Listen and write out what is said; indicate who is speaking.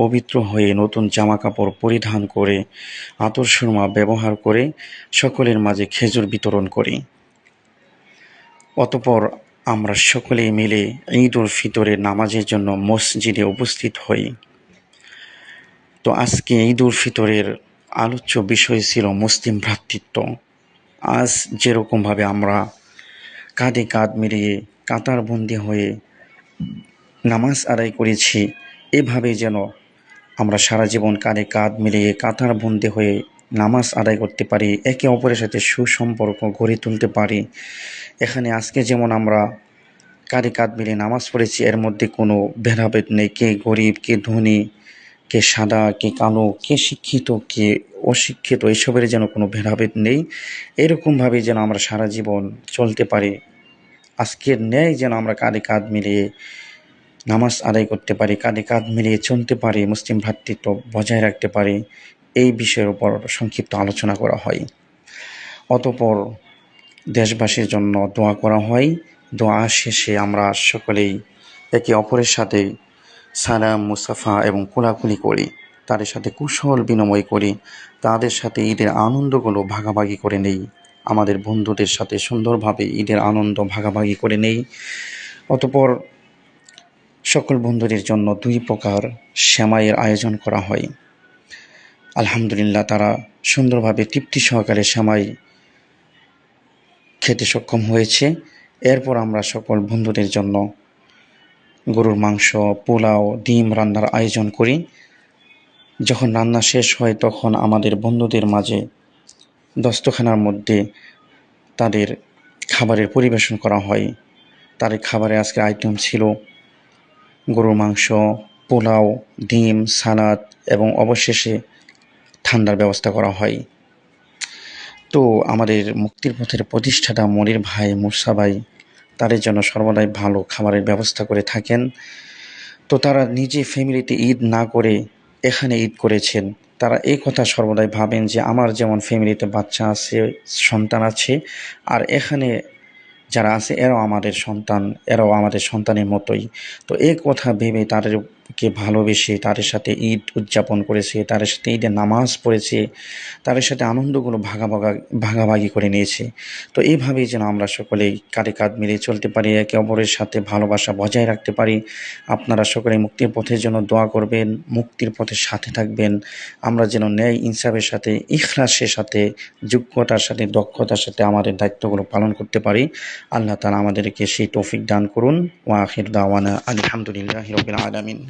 Speaker 1: পবিত্র হয়ে নতুন জামাকাপড় পরিধান করে আতর সুরমা ব্যবহার করে সকলের মাঝে খেজুর বিতরণ করি। অতঃপর আমরা সকলেই মিলে ঈদ উল ফিতরের নামাজের জন্য মসজিদে উপস্থিত হই। তো আজকে ঈদ উল ফিতরের আলোচ্য বিষয় ছিল মুসলিম ভ্রাতৃত্ব। আজ যেরকমভাবে আমরা কাঁধে কাঁধ মিলিয়ে কাতারবন্দি হয়ে নামাজ আদায় করেছি, এভাবে যেন আমরা সারা জীবন কাঁধে কাঁধ মিলিয়ে কাতারবন্দি হয়ে নামাজ আদায় করতে পারি, একে অপরের সাথে সুসম্পর্ক গড়ে তুলতে পারি। এখানে আজকে যেমন আমরা কাঁধে কাঁধ মিলিয়ে নামাজ পড়েছি, এর মধ্যে কোনো ভেদাভেদ নেই, কে গরিব, কে ধনী, কে সাদা, কে কালো, কে শিক্ষিত, কে অশিক্ষিত, এসবের যেন কোনো ভেদাভেদ নেই। এরকমভাবে যেন আমরা সারা জীবন চলতে পারি। আজকের ন্যায় যেন আমরা কাঁধে কাঁধ মিলিয়ে নামাজ আদায় করতে পারি, কাঁধে কাঁধ মিলিয়ে চলতে পারি, মুসলিম ভ্রাতৃত্ব বজায় রাখতে পারি, এই বিষয়ের উপর সংক্ষিপ্ত আলোচনা করা হয়। অতঃপর দেশবাসীর জন্য দোয়া করা হয়। দোয়া শেষে আমরা সকলেই একে অপরের সাথে সালাম, মুসাফা এবং কোলাকুলি করি, তাদের সাথে কুশল বিনিময় করি, তাদের সাথে ঈদের আনন্দগুলো ভাগাভাগি করে নেই, আমাদের বন্ধুদের সাথে সুন্দরভাবে ঈদের আনন্দ ভাগাভাগি করে নেই। অতঃপর সকল বন্ধুদের জন্য 2 প্রকার সেমাইয়ের আয়োজন করা হয়। আলহামদুলিল্লাহ, তারা সুন্দরভাবে তৃপ্তি সহকারে সেমাই খেতে সক্ষম হয়েছে। এরপর আমরা সকল বন্ধুদের জন্য গরুর মাংস, পোলাও, ডিম রান্নার আয়োজন করি। যখন রান্না শেষ হয় তখন আমাদের বন্ধুদের মাঝে দস্তখানার মধ্যে তাদের খাবারের পরিবেশন করা হয়। তাদের খাবারে আজকে আইটেম ছিল গরুর মাংস, পোলাও, ডিম, সালাদ এবং অবশেষে ঠান্ডার ব্যবস্থা করা হয়। তো আমাদের মুক্তির পথের প্রতিষ্ঠাতা মনির ভাই, মুসা ভাই, তাদের জন্য সর্বদাই ভালো খাবারের ব্যবস্থা করে থাকেন। তো তারা নিজে ফ্যামিলিতে ঈদ না করে এখানে ঈদ করেছেন। তারা এই কথা সর্বদাই ভাবেন যে আমার যেমন ফ্যামিলিতে বাচ্চা আছে, সন্তান আছে, আর এখানে যারা আছে এরাও আমাদের সন্তান, এরাও আমাদের সন্তানের মতোই। তো এই কথা ভেবে তাদেরকে ভালোবেসে তাদের সাথে ঈদ উদযাপন করেছে, তাদের সাথে ঈদের নামাজ পড়েছে, তাদের সাথে আনন্দগুলো ভাগাভাগি করে নিয়েছে। তো এইভাবেই যেন আমরা সকলেই কাঁধে কাঁধ মিলিয়ে চলতে পারি, একে অপরের সাথে ভালোবাসা বজায় রাখতে পারি। আপনারা সকলে মুক্তির পথের জন্য দোয়া করবেন, মুক্তির পথের সাথে থাকবেন। আমরা যেন ন্যায় ইনসাফের সাথে, ইখলাসের সাথে, যোগ্যতার সাথে, দক্ষতার সাথে আমাদের দায়িত্বগুলো পালন করতে পারি। আল্লাহ তাআলা আমাদেরকে সেই তৌফিক দান করুন। ওয়া আখির দাওয়ানা আলহামদুলিল্লাহি রাব্বিল আলামিন।